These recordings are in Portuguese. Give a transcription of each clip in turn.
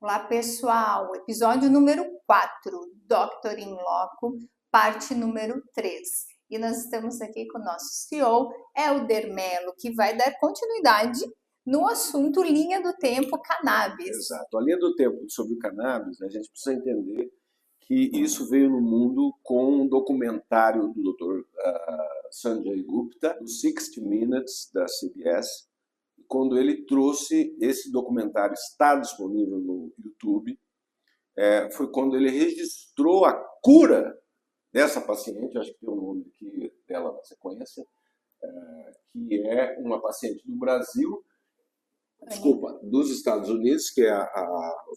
Olá, pessoal! Episódio número 4, Dr. In Loco, parte número 3. E nós estamos aqui com o nosso CEO, Helder Mello, que vai dar continuidade no assunto linha do tempo cannabis. Exato. A linha do tempo sobre o cannabis, a gente precisa entender que isso veio no mundo com um documentário do Dr. Sanjay Gupta, do 60 Minutes, da CBS. Quando ele trouxe esse documentário, está disponível no YouTube, foi quando ele registrou a cura dessa paciente, acho que tem o nome aqui dela na sequência, que é uma paciente do Brasil, dos Estados Unidos, que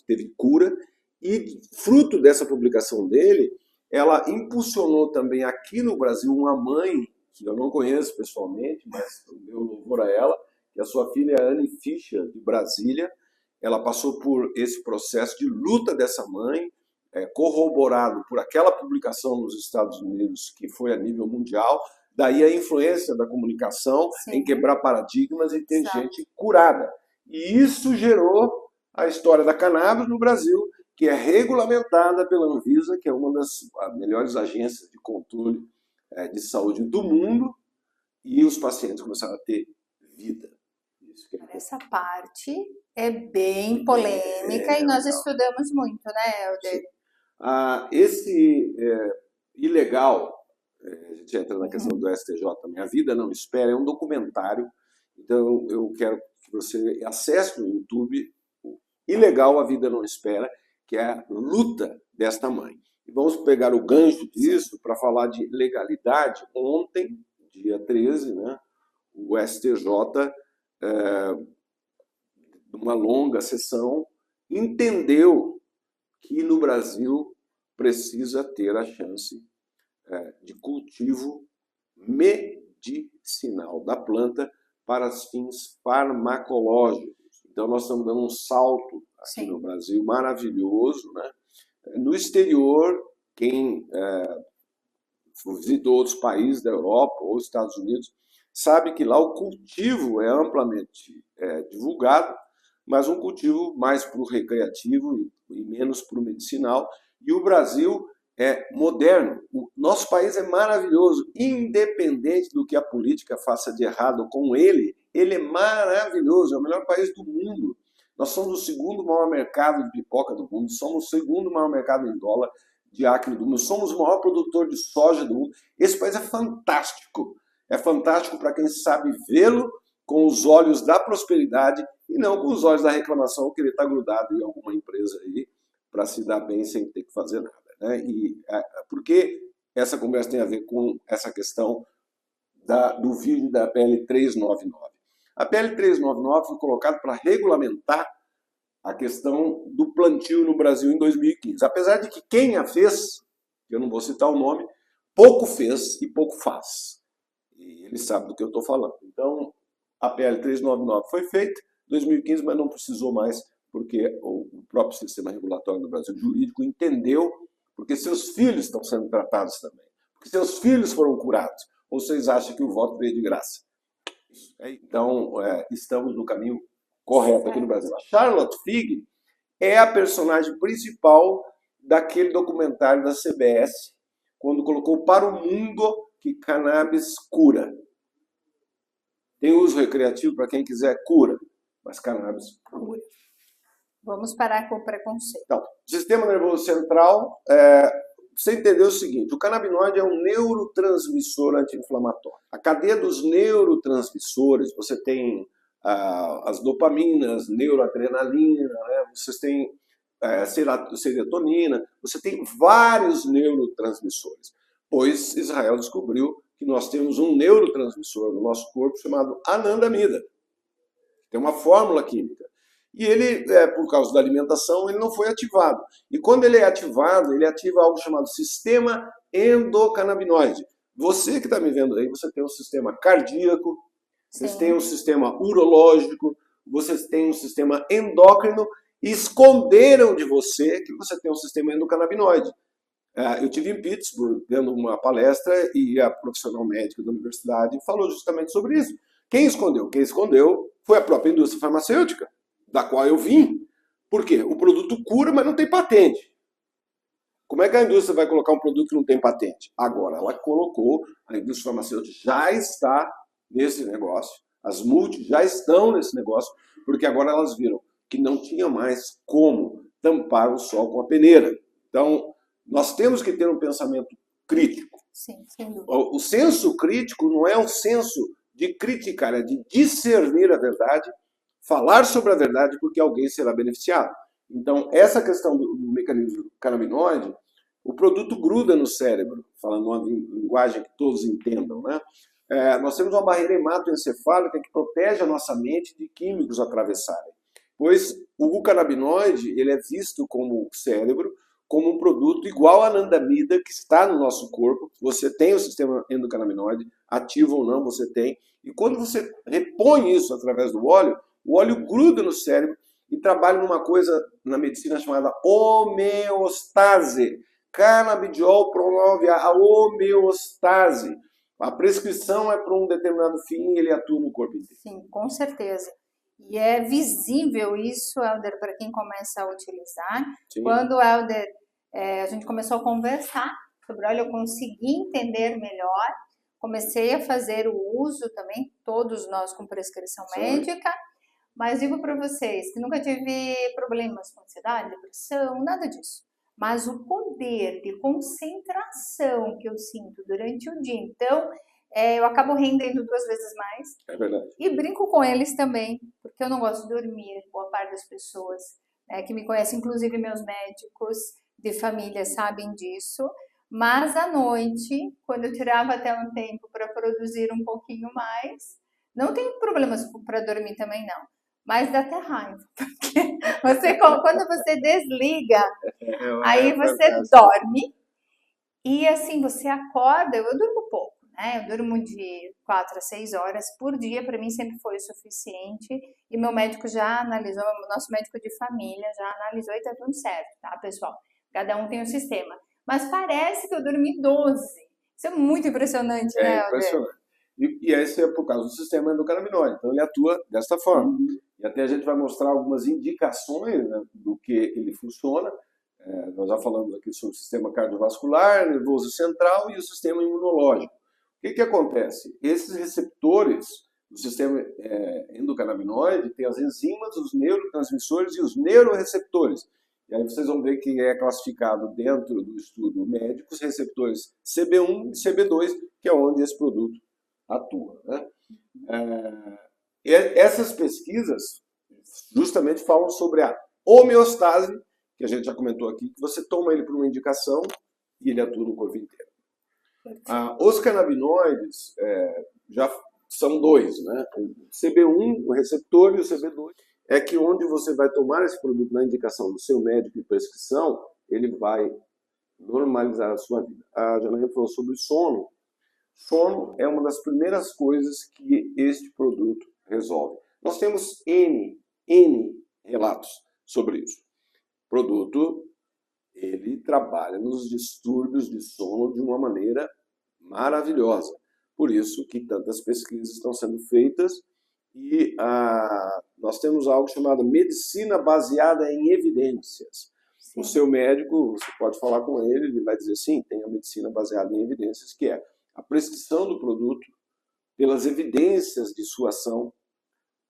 teve cura, e fruto dessa publicação dele, ela impulsionou também aqui no Brasil uma mãe, que eu não conheço pessoalmente, mas o meu louvor a ela, que a sua filha é a Anne Fischer, de Brasília. Ela passou por esse processo de luta dessa mãe, corroborado por aquela publicação nos Estados Unidos, que foi a nível mundial, daí a influência da comunicação em quebrar paradigmas e ter gente curada. E isso gerou a história da cannabis no Brasil, que é regulamentada pela Anvisa, que é uma das melhores agências de controle de saúde do mundo, e os pacientes começaram a ter vida. Essa parte é bem polêmica e nós estudamos muito, né, Helder? Esse ilegal, a gente entra na questão do STJ também, A Vida Não Espera, é um documentário, então eu quero que você acesse no YouTube o Ilegal A Vida Não Espera, que é a luta desta mãe. E vamos pegar o gancho disso para falar de legalidade. Ontem, dia 13, né, o STJ, numa longa sessão, entendeu que no Brasil precisa ter a chance de cultivo medicinal da planta para fins farmacológicos. Então, nós estamos dando um salto aqui no Brasil maravilhoso, né? No exterior, quem visitou outros países da Europa ou Estados Unidos sabe que lá o cultivo é amplamente divulgado, mas um cultivo mais para o recreativo e menos para o medicinal. E o Brasil é moderno. O nosso país é maravilhoso, independente do que a política faça de errado com ele é maravilhoso, é o melhor país do mundo. Nós somos o segundo maior mercado de pipoca do mundo, somos o segundo maior mercado em dólar de acre do mundo, somos o maior produtor de soja do mundo. Esse país é fantástico. É fantástico para quem sabe vê-lo com os olhos da prosperidade e não com os olhos da reclamação, que ele está grudado em alguma empresa aí para se dar bem sem ter que fazer nada, né? Por que essa conversa tem a ver com essa questão do vídeo da PL 399? A PL 399 foi colocada para regulamentar a questão do plantio no Brasil em 2015. Apesar de que quem a fez, eu não vou citar o nome, pouco fez e pouco faz. E ele sabe do que eu estou falando. Então, a PL 399 foi feita em 2015, mas não precisou mais, porque o próprio sistema regulatório do Brasil jurídico entendeu, porque seus filhos estão sendo tratados também, porque seus filhos foram curados. Ou vocês acham que o voto veio de graça? Então, estamos no caminho correto aqui no Brasil. A Charlotte Fig é a personagem principal daquele documentário da CBS, quando colocou para o mundo que cannabis cura. Tem uso recreativo para quem quiser, cura, mas cannabis cura. Vamos parar com o preconceito. Então, o sistema nervoso central, você entendeu o seguinte: o canabinoide é um neurotransmissor anti-inflamatório. A cadeia dos neurotransmissores, você tem as dopaminas, neuroadrenalina, né? Vocês têm serotonina, você tem vários neurotransmissores, pois Israel descobriu que nós temos um neurotransmissor no nosso corpo chamado anandamida. Tem uma fórmula química. E ele, por causa da alimentação, ele não foi ativado. E quando ele é ativado, ele ativa algo chamado sistema endocannabinoide. Você que está me vendo aí, você tem um sistema cardíaco, vocês têm um sistema urológico, vocês têm um sistema endócrino, e esconderam de você que você tem um sistema endocannabinoide. Eu tive em Pittsburgh, dando uma palestra, e a profissional médica da universidade falou justamente sobre isso. Quem escondeu? Quem escondeu foi a própria indústria farmacêutica, da qual eu vim. Por quê? O produto produto cura, mas não tem patente. Como é que a indústria vai colocar um produto que não tem patente? Agora, ela colocou, a indústria farmacêutica já está nesse negócio, as multis já estão nesse negócio, porque agora elas viram que não tinha mais como tampar o sol com a peneira. Então, nós temos que ter um pensamento crítico. Sim, sem dúvida. O senso crítico não é um senso de criticar, é de discernir a verdade, falar sobre a verdade porque alguém será beneficiado. Então, essa questão do mecanismo canabinoide, o produto gruda no cérebro, falando uma linguagem que todos entendam, né? Nós temos uma barreira hematoencefálica que protege a nossa mente de químicos atravessarem. Pois o glucanabinoide ele é visto como cérebro, como um produto igual à anandamida que está no nosso corpo. Você tem o sistema endocannabinoide, ativo ou não, você tem. E quando você repõe isso através do óleo, o óleo gruda no cérebro e trabalha numa coisa na medicina chamada homeostase. Canabidiol promove a homeostase. A prescrição é para um determinado fim e ele atua no corpo inteiro. Sim, com certeza. E é visível isso, Helder, para quem começa a utilizar. Sim. Quando, Helder, a gente começou a conversar sobre, olha, eu consegui entender melhor, comecei a fazer o uso também, todos nós com prescrição médica, mas digo para vocês que nunca tive problemas com ansiedade, depressão, nada disso. Mas o poder de concentração que eu sinto durante o dia, então, eu acabo rendendo 2 vezes mais. É verdade. E brinco com eles também, porque eu não gosto de dormir, boa parte das pessoas que me conhecem, inclusive meus médicos de família sabem disso. Mas à noite, quando eu tirava até um tempo para produzir um pouquinho mais, não tenho problemas para dormir também não. Mas dá até raiva, porque quando você desliga, aí você dorme e assim você acorda. Eu durmo pouco, né? Eu durmo de 4 a 6 horas por dia, para mim sempre foi o suficiente. E meu médico já analisou, nosso médico de família já analisou e tá tudo certo, tá, pessoal? Cada um tem um sistema. Mas parece que eu dormi 12. Isso é muito impressionante, né, Helder? Impressionante. E esse é por causa do sistema endocannabinoide. Então ele atua desta forma. E até a gente vai mostrar algumas indicações, né, do que ele funciona. Nós já falamos aqui sobre o sistema cardiovascular, nervoso central e o sistema imunológico. O que acontece? Esses receptores do sistema endocannabinoide têm as enzimas, os neurotransmissores e os neuroreceptores. E aí vocês vão ver que é classificado dentro do estudo médico os receptores CB1 e CB2, que é onde esse produto atua, né? Essas pesquisas justamente falam sobre a homeostase, que a gente já comentou aqui, que você toma ele por uma indicação e ele atua no corpo inteiro. Os canabinoides já são 2, né? O CB1, o receptor, e o CB2. É que onde você vai tomar esse produto na indicação do seu médico e prescrição, ele vai normalizar a sua vida. A Janaína falou sobre o sono. Sono é uma das primeiras coisas que este produto resolve. Nós temos N relatos sobre isso. O produto, ele trabalha nos distúrbios de sono de uma maneira maravilhosa. Por isso que tantas pesquisas estão sendo feitas e nós temos algo chamado medicina baseada em evidências. Sim. O seu médico, você pode falar com ele, ele vai dizer sim, tem a medicina baseada em evidências, que é a prescrição do produto pelas evidências de sua ação,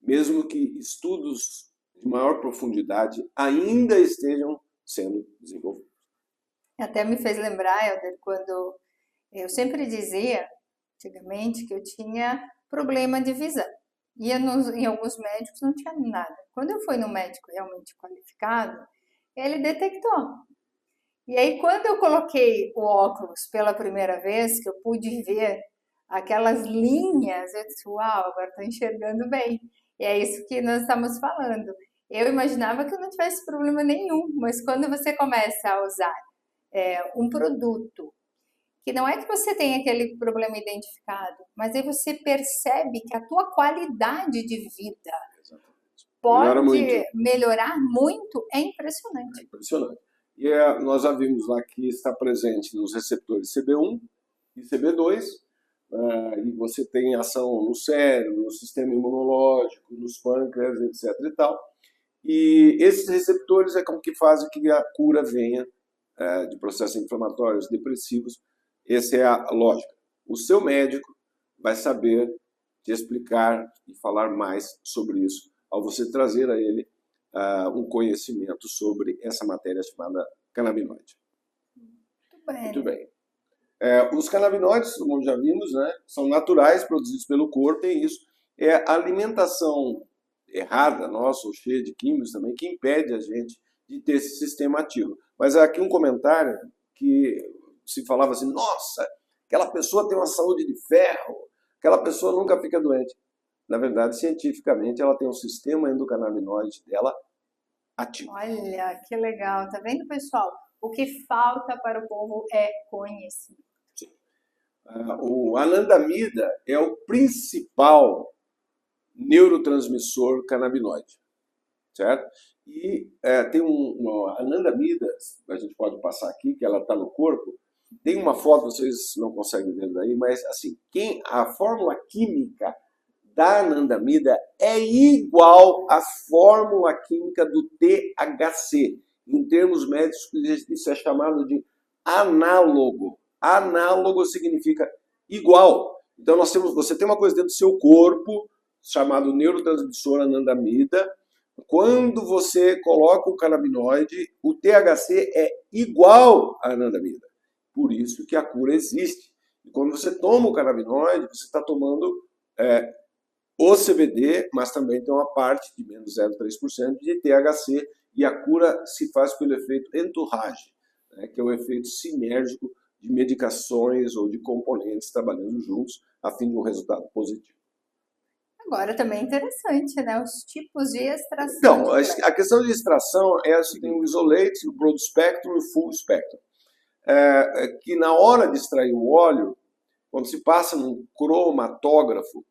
mesmo que estudos de maior profundidade ainda estejam sendo desenvolvidos. Até me fez lembrar, Helder, quando eu sempre dizia, antigamente, que eu tinha problema de visão. Ia em alguns médicos, não tinha nada. Quando eu fui no médico realmente qualificado, ele detectou. E aí, quando eu coloquei o óculos pela primeira vez, que eu pude ver aquelas linhas, eu disse, uau, agora estou enxergando bem. E é isso que nós estamos falando. Eu imaginava que eu não tivesse problema nenhum, mas quando você começa a usar um produto, que não é que você tem aquele problema identificado, mas aí você percebe que a tua qualidade de vida pode melhorar muito, é impressionante. É impressionante. E nós já vimos lá que está presente nos receptores CB1 e CB2, e você tem ação no cérebro, no sistema imunológico, nos pâncreas, etc. e tal. E esses receptores é como que fazem que a cura venha de processos inflamatórios, depressivos. Essa é a lógica. O seu médico vai saber te explicar e falar mais sobre isso, ao você trazer a ele um conhecimento sobre essa matéria chamada canabinoide. Muito bem. Os canabinoides, como já vimos, né, são naturais, produzidos pelo corpo, e isso é a alimentação errada nossa, ou cheia de químicos também, que impede a gente de ter esse sistema ativo. Mas aqui um comentário que se falava assim, nossa, aquela pessoa tem uma saúde de ferro, aquela pessoa nunca fica doente. Na verdade, cientificamente, ela tem um sistema endocannabinoide dela ativo. Olha, que legal. Tá vendo, pessoal? O que falta para o povo é conhecimento. Sim. O anandamida é o principal neurotransmissor canabinoide, certo? E tem uma anandamida, a gente pode passar aqui, que ela está no corpo. Tem uma foto, vocês não conseguem ver daí, mas assim, a fórmula química da anandamida é igual à fórmula química do THC. Em termos médicos, isso é chamado de análogo. Análogo significa igual. Então você tem uma coisa dentro do seu corpo, chamado neurotransmissor anandamida. Quando você coloca o canabinoide, o THC é igual à anandamida. Por isso que a cura existe. E quando você toma o canabinoide, você está tomando o CBD, mas também tem uma parte de menos 0,3% de THC, e a cura se faz pelo efeito entourage, né, que é o efeito sinérgico de medicações ou de componentes trabalhando juntos a fim de um resultado positivo. Agora também é interessante, né? Os tipos de extração. Então, a questão de extração é assim, tem o isolate, o broad spectrum e o full spectrum. Que na hora de extrair o óleo, quando se passa num cromatógrafo,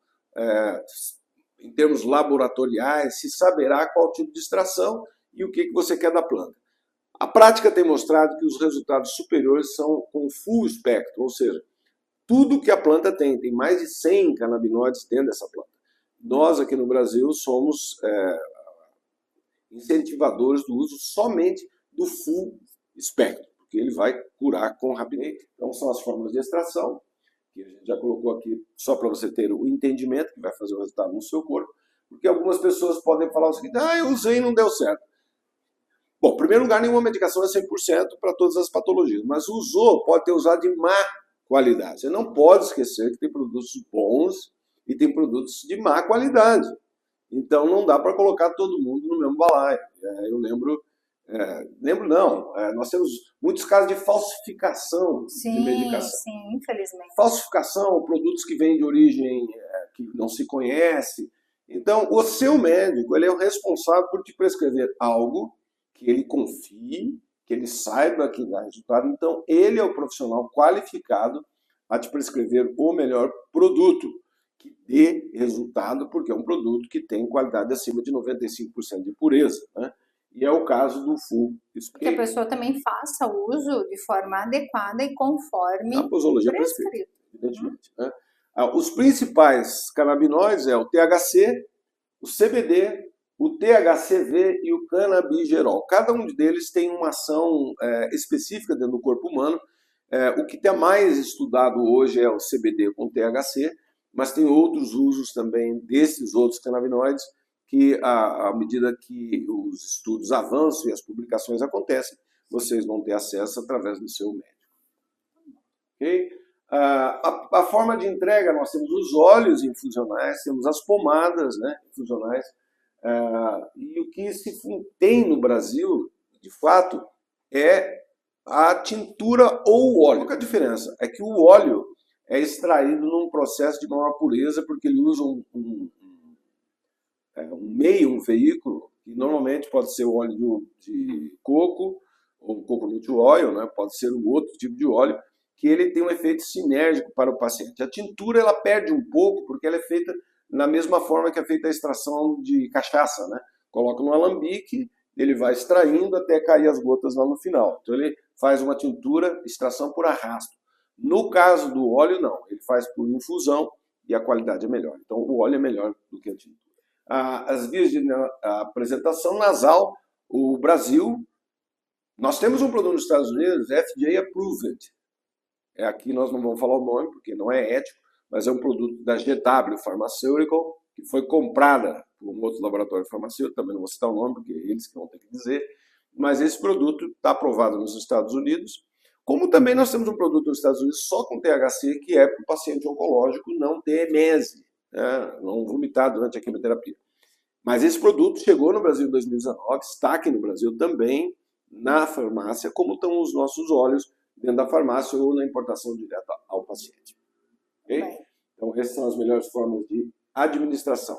em termos laboratoriais, se saberá qual tipo de extração e o que você quer da planta. A prática tem mostrado que os resultados superiores são com full spectrum, ou seja, tudo que a planta tem mais de 100 canabinoides dentro dessa planta. Nós aqui no Brasil somos incentivadores do uso somente do full spectrum, porque ele vai curar com rapidez. Então são as formas de extração, que a gente já colocou aqui só para você ter o entendimento que vai fazer o resultado no seu corpo, porque algumas pessoas podem falar o seguinte, eu usei e não deu certo. Bom, em primeiro lugar, nenhuma medicação é 100% para todas as patologias, mas usou, pode ter usado de má qualidade. Você não pode esquecer que tem produtos bons e tem produtos de má qualidade. Então não dá para colocar todo mundo no mesmo balaio. Eu lembro nós temos muitos casos de falsificação de medicação. Sim, infelizmente. Falsificação, produtos que vêm de origem que não se conhece. Então, o seu médico ele é o responsável por te prescrever algo que ele confie, que ele saiba que dá resultado. Então, ele é o profissional qualificado a te prescrever o melhor produto que dê resultado, porque é um produto que tem qualidade acima de 95% de pureza, né? E é o caso do full spectrum. Que a pessoa também faça uso de forma adequada e conforme a posologia prescrita, evidentemente. Né? Os principais canabinoides é o THC, o CBD, o THCV e o canabigerol. Cada um deles tem uma ação específica dentro do corpo humano. O que está mais estudado hoje é o CBD com THC, mas tem outros usos também desses outros canabinoides que, à medida que os estudos avançam e as publicações acontecem, vocês vão ter acesso através do seu médico. Okay? A forma de entrega, nós temos os óleos infusionais, temos as pomadas, né, infusionais, e o que se tem no Brasil, de fato, é a tintura ou o óleo. Qual é a diferença? É que o óleo é extraído num processo de maior pureza, porque ele usa um veículo, que normalmente pode ser o óleo de coco, ou coconut oil, né? Pode ser um outro tipo de óleo, que ele tem um efeito sinérgico para o paciente. A tintura ela perde um pouco, porque ela é feita na mesma forma que é feita a extração de cachaça, né? Coloca no alambique, ele vai extraindo até cair as gotas lá no final. Então ele faz uma tintura, extração por arrasto. No caso do óleo, não. Ele faz por infusão e a qualidade é melhor. Então o óleo é melhor do que a tintura. As vias de apresentação nasal, o Brasil, nós temos um produto nos Estados Unidos, FDA Approved. Aqui nós não vamos falar o nome, porque não é ético, mas é um produto da GW Pharmaceutical, que foi comprada por um outro laboratório farmacêutico, também não vou citar o nome, porque eles que vão ter que dizer, mas esse produto está aprovado nos Estados Unidos, como também nós temos um produto nos Estados Unidos só com THC, que é para o paciente oncológico não ter emese, né? Não vomitar durante a quimioterapia. Mas esse produto chegou no Brasil em 2019, está aqui no Brasil também, na farmácia, como estão os nossos óleos dentro da farmácia ou na importação direta ao paciente. Okay? Então, essas são as melhores formas de administração.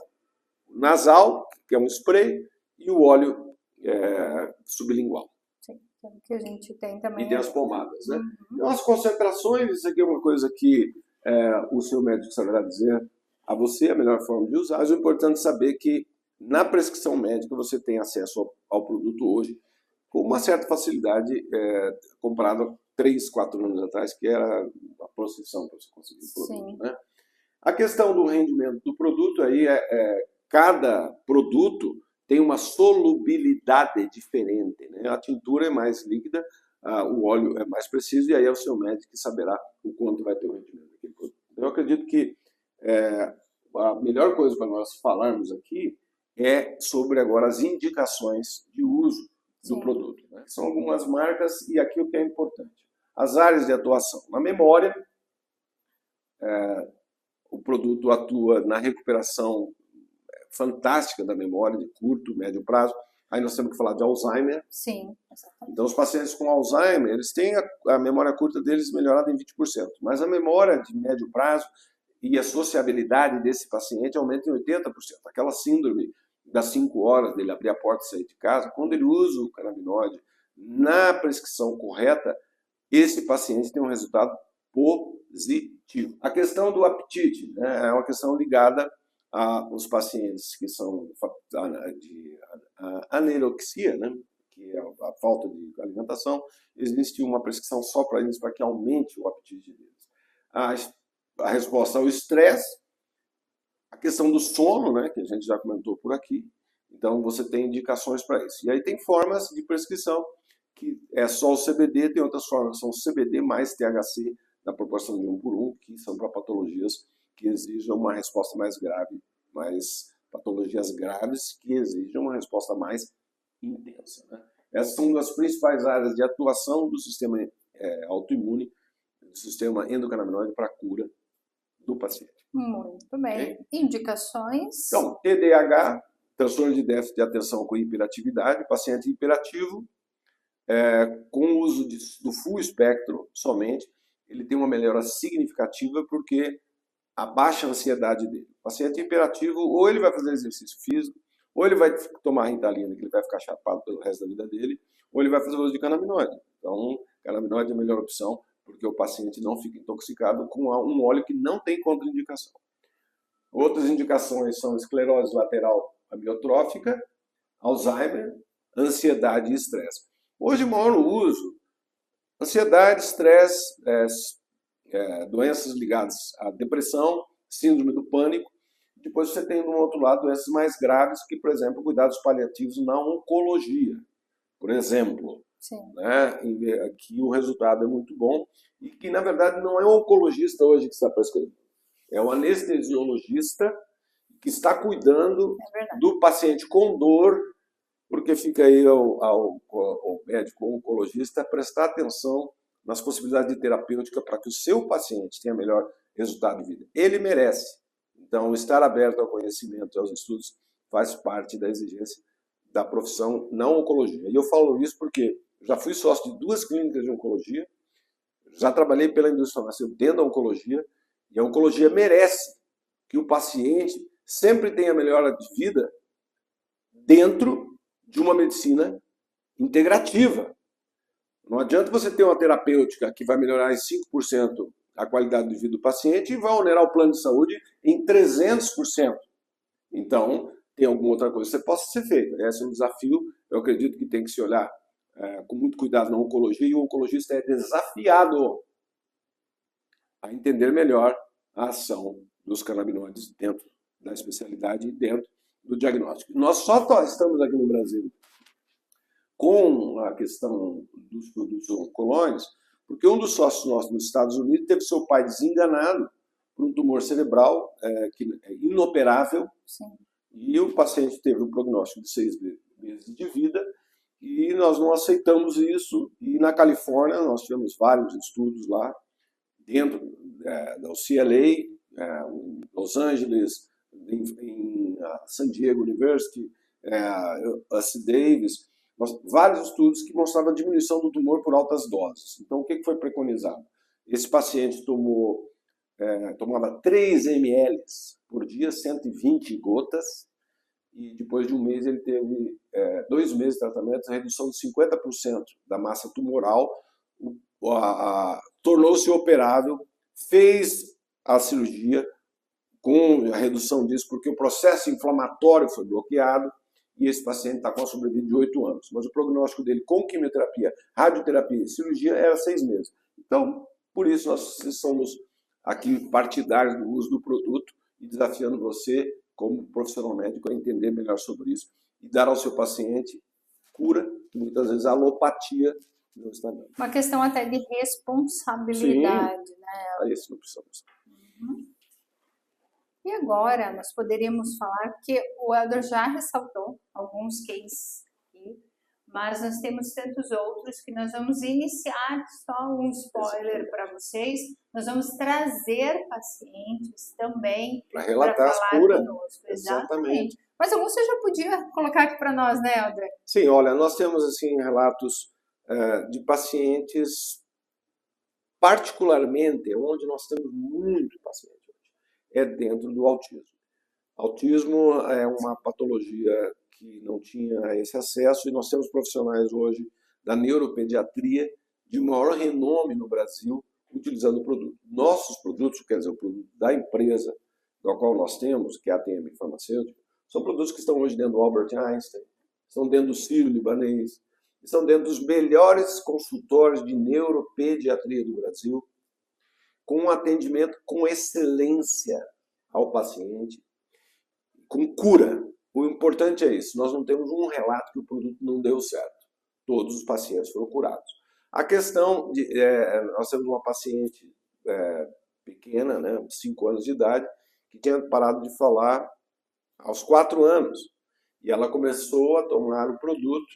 O nasal, que é um spray, e o óleo sublingual. Sim, que a gente tem também. E tem as pomadas, né? Então, as concentrações, isso aqui é uma coisa que o seu médico saberá dizer a você a melhor forma de usar. Mas o importante é saber que na prescrição médica você tem acesso ao produto hoje com uma certa facilidade comparado a 3, 4 anos atrás, que era a procissão para você conseguir o produto. Né? A questão do rendimento do produto, aí cada produto tem uma solubilidade diferente. Né? A tintura é mais líquida, o óleo é mais preciso, e aí é o seu médico que saberá o quanto vai ter o rendimento daquele produto. Eu acredito que a melhor coisa para nós falarmos aqui é sobre agora as indicações de uso do produto. Né? São algumas marcas, e aqui o que é importante. As áreas de atuação. Na memória, o produto atua na recuperação fantástica da memória, de curto, médio prazo. Aí nós temos que falar de Alzheimer. Sim, exatamente. Então, os pacientes com Alzheimer, eles têm a memória curta deles melhorada em 20%. Mas a memória de médio prazo e a sociabilidade desse paciente aumenta em 80%. Aquela síndrome das 5 horas dele abrir a porta e sair de casa, quando ele usa o canabinoide na prescrição correta, esse paciente tem um resultado positivo. A questão do apetite, né, é uma questão ligada aos pacientes que são de anorexia, né, que é a falta de alimentação. Existe uma prescrição só para eles, para que aumente o apetite deles. A resposta ao estresse, a questão do sono, né, que a gente já comentou por aqui. Então, você tem indicações para isso. E aí tem formas de prescrição, que é só o CBD, tem outras formas, são CBD mais THC, na proporção de 1:1, que são para patologias que exijam uma resposta mais grave, mais patologias graves que exijam uma resposta mais intensa. Né? Essas são as principais áreas de atuação do sistema autoimune, do sistema endocannabinoide para a cura do paciente. Muito bem. Okay? Indicações? Então, TDAH, transtorno de déficit de atenção com hiperatividade, paciente hiperativo, com o uso do full espectro somente, ele tem uma melhora significativa porque abaixa a ansiedade dele. O paciente hiperativo, ou ele vai fazer exercício físico, ou ele vai tomar Ritalina, que ele vai ficar chapado pelo resto da vida dele, ou ele vai fazer uso de canabinoide. Então, canabinoide é a melhor opção, porque o paciente não fica intoxicado com um óleo que não tem contraindicação. Outras indicações são esclerose lateral amiotrófica, Alzheimer, ansiedade e estresse. Hoje, o maior uso, ansiedade, estresse, doenças ligadas à depressão, síndrome do pânico. Depois você tem, do outro lado, doenças mais graves, que, por exemplo, cuidados paliativos na oncologia. Por exemplo, né, que o resultado é muito bom e que, na verdade, não é o oncologista hoje que está prescrevendo. É o anestesiologista que está cuidando do paciente com dor, porque fica aí ao médico oncologista prestar atenção nas possibilidades de terapêutica para que o seu paciente tenha melhor resultado de vida. Ele merece. Então, estar aberto ao conhecimento e aos estudos faz parte da exigência da profissão na oncologia. E eu falo isso porque já fui sócio de 2 clínicas de oncologia, já trabalhei pela indústria farmacêutica dentro da oncologia, e a oncologia merece que o paciente sempre tenha melhora de vida dentro de uma medicina integrativa. Não adianta você ter uma terapêutica que vai melhorar em 5% a qualidade de vida do paciente e vai onerar o plano de saúde em 300%. Então, tem alguma outra coisa que possa ser feita. Esse é um desafio, eu acredito que tem que se olhar com muito cuidado na oncologia, e o oncologista é desafiado a entender melhor a ação dos canabinoides dentro da especialidade e dentro do diagnóstico. Nós só estamos aqui no Brasil com a questão dos produtos oncológicos, porque um dos sócios nossos nos Estados Unidos teve seu pai desenganado por um tumor cerebral que é inoperável. Sim. E o paciente teve um prognóstico de 6 meses de vida e nós não aceitamos isso. E na Califórnia nós tivemos vários estudos lá, dentro da UCLA, em Los Angeles, em San Diego University, UC Davis, vários estudos que mostravam a diminuição do tumor por altas doses. Então, o que foi preconizado? Esse paciente tomava 3 ml por dia, 120 gotas, e depois de um mês ele teve 2 meses de tratamento, redução de 50% da massa tumoral, tornou-se operável, fez a cirurgia com a redução disso, porque o processo inflamatório foi bloqueado, e esse paciente está com a sobrevida de 8 anos. Mas o prognóstico dele com quimioterapia, radioterapia e cirurgia era 6 meses. Então, por isso nós somos aqui partidários do uso do produto e desafiando você, como profissional médico, a entender melhor sobre isso e dar ao seu paciente cura, que muitas vezes a alopatia não está dando. Uma questão até de responsabilidade, Sim, né? a isso não precisamos. Uhum. E agora nós poderíamos falar que o Elder já ressaltou alguns cases aqui, mas nós temos tantos outros que nós vamos iniciar, só um spoiler para vocês, nós vamos trazer pacientes também para relatar falar as curas. conosco. Exatamente. Mas alguns você já podia colocar aqui para nós, né, Elder? Sim, olha, nós temos assim relatos de pacientes, particularmente onde nós temos muito paciente, é dentro do autismo. Autismo é uma patologia que não tinha esse acesso e nós temos profissionais hoje da neuropediatria de maior renome no Brasil utilizando o produto. Nossos produtos, quer dizer, o produto da empresa da qual nós temos, que é a ATM Farmacêutica, são produtos que estão hoje dentro do Albert Einstein, estão dentro do Sírio-Libanês, estão dentro dos melhores consultórios de neuropediatria do Brasil, com um atendimento com excelência ao paciente, com cura. O importante é isso, nós não temos um relato que o produto não deu certo. Todos os pacientes foram curados. A questão de... nós temos uma paciente pequena, né, 5 anos de idade, que tinha parado de falar aos 4 anos. E ela começou a tomar o produto.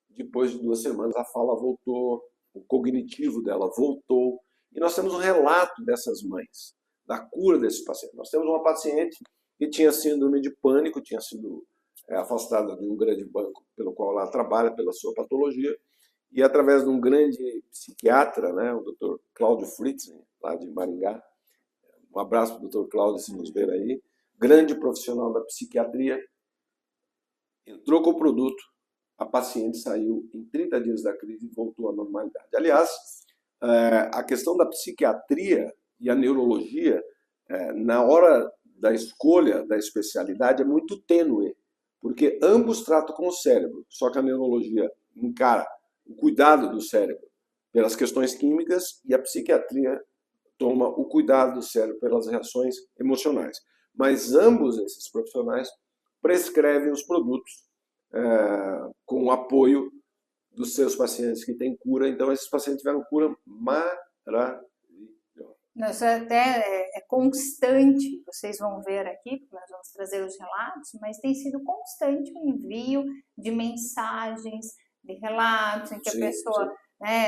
Depois de 2 semanas, a fala voltou, o cognitivo dela voltou. E nós temos um relato dessas mães, da cura desse paciente. Nós temos uma paciente que tinha síndrome de pânico, tinha sido afastada de um grande banco pelo qual ela trabalha, pela sua patologia, e através de um grande psiquiatra, né, o Dr. Cláudio Fritzen, lá de Maringá, um abraço para o Dr. Cláudio, se nos ver aí, grande profissional da psiquiatria, entrou com o produto, a paciente saiu em 30 dias da crise e voltou à normalidade. Aliás, a questão da psiquiatria e a neurologia, na hora da escolha da especialidade, é muito tênue, porque ambos tratam com o cérebro, só que a neurologia encara o cuidado do cérebro pelas questões químicas e a psiquiatria toma o cuidado do cérebro pelas reações emocionais. Mas ambos esses profissionais prescrevem os produtos com o apoio dos seus pacientes que têm cura. Então, esses pacientes tiveram cura maravilhosa. Nossa, até é constante, vocês vão ver aqui, porque nós vamos trazer os relatos, mas tem sido constante o envio de mensagens, de relatos, em que a pessoa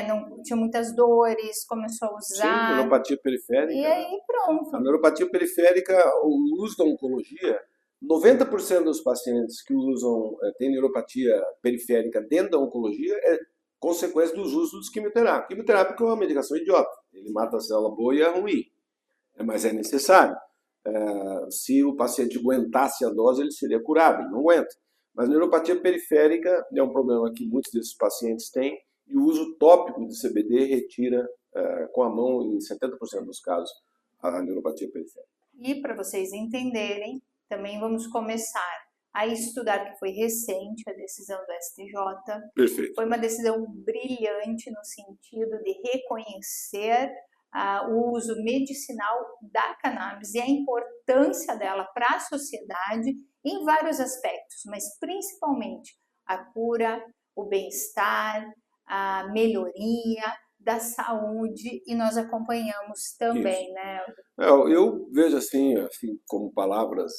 não tinha muitas dores, começou a usar. Sim, neuropatia periférica. E aí pronto. A neuropatia periférica, o uso da oncologia, 90% dos pacientes que usam, tem neuropatia periférica dentro da oncologia é consequência dos usos dos quimioterápicos. Quimioterápico é uma medicação idiota. Ele mata a célula boa e é ruim. Mas é necessário. Se o paciente aguentasse a dose, ele seria curado. Ele não aguenta. Mas a neuropatia periférica é um problema que muitos desses pacientes têm. E o uso tópico de CBD retira com a mão, em 70% dos casos, a neuropatia periférica. E para vocês entenderem, também vamos começar a estudar, que foi recente a decisão do STJ. Perfeito. Foi uma decisão brilhante no sentido de reconhecer o uso medicinal da cannabis e a importância dela para a sociedade em vários aspectos, mas principalmente a cura, o bem-estar, a melhoria da saúde, e nós acompanhamos também, Isso. né? Eu vejo assim como palavras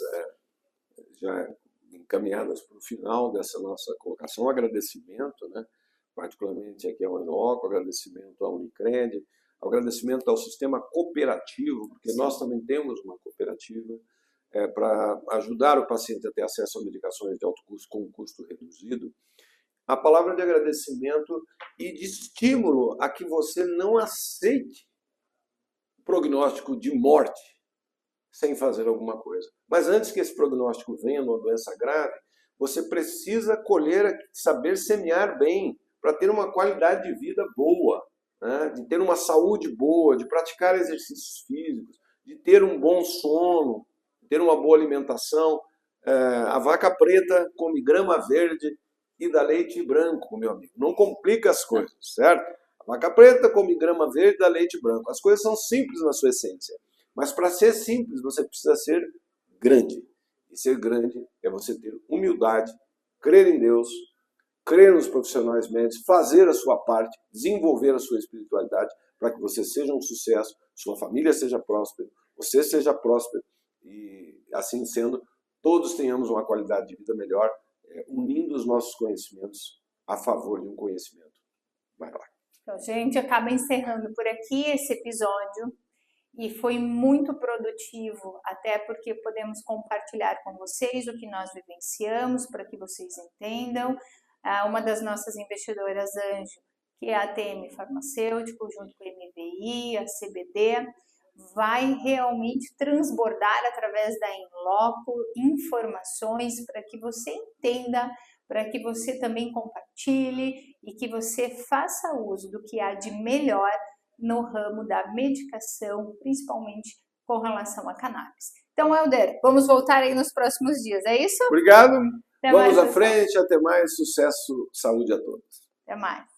já encaminhadas para o final dessa nossa colocação, um agradecimento, né? Particularmente aqui ao Inloco, agradecimento à Unicred, agradecimento ao sistema cooperativo, porque Sim. Nós também temos uma cooperativa para ajudar o paciente a ter acesso a medicações de alto custo com um custo reduzido. A palavra de agradecimento e de estímulo a que você não aceite o prognóstico de morte sem fazer alguma coisa. Mas antes que esse prognóstico venha numa doença grave, você precisa colher, saber semear bem, para ter uma qualidade de vida boa, né? De ter uma saúde boa, de praticar exercícios físicos, de ter um bom sono, de ter uma boa alimentação. A vaca preta come grama verde e dá leite branco, meu amigo. Não complica as coisas, certo? A vaca preta come grama verde e dá leite branco. As coisas são simples na sua essência. Mas para ser simples, você precisa ser grande. E ser grande é você ter humildade, crer em Deus, crer nos profissionais médicos, fazer a sua parte, desenvolver a sua espiritualidade para que você seja um sucesso, sua família seja próspera, você seja próspero e, assim sendo, todos tenhamos uma qualidade de vida melhor, unindo os nossos conhecimentos a favor de um conhecimento maior. Então, a gente acaba encerrando por aqui esse episódio. E foi muito produtivo, até porque podemos compartilhar com vocês o que nós vivenciamos, para que vocês entendam. Uma das nossas investidoras anjo, que é a ATM Farmacêutico, junto com a MVI, a CBD, vai realmente transbordar através da Inloco informações para que você entenda, para que você também compartilhe e que você faça uso do que há de melhor no ramo da medicação, principalmente com relação à cannabis. Então, Helder, vamos voltar aí nos próximos dias, é isso? Obrigado, Até vamos mais, à frente, até mais, sucesso, saúde a todos. Até mais.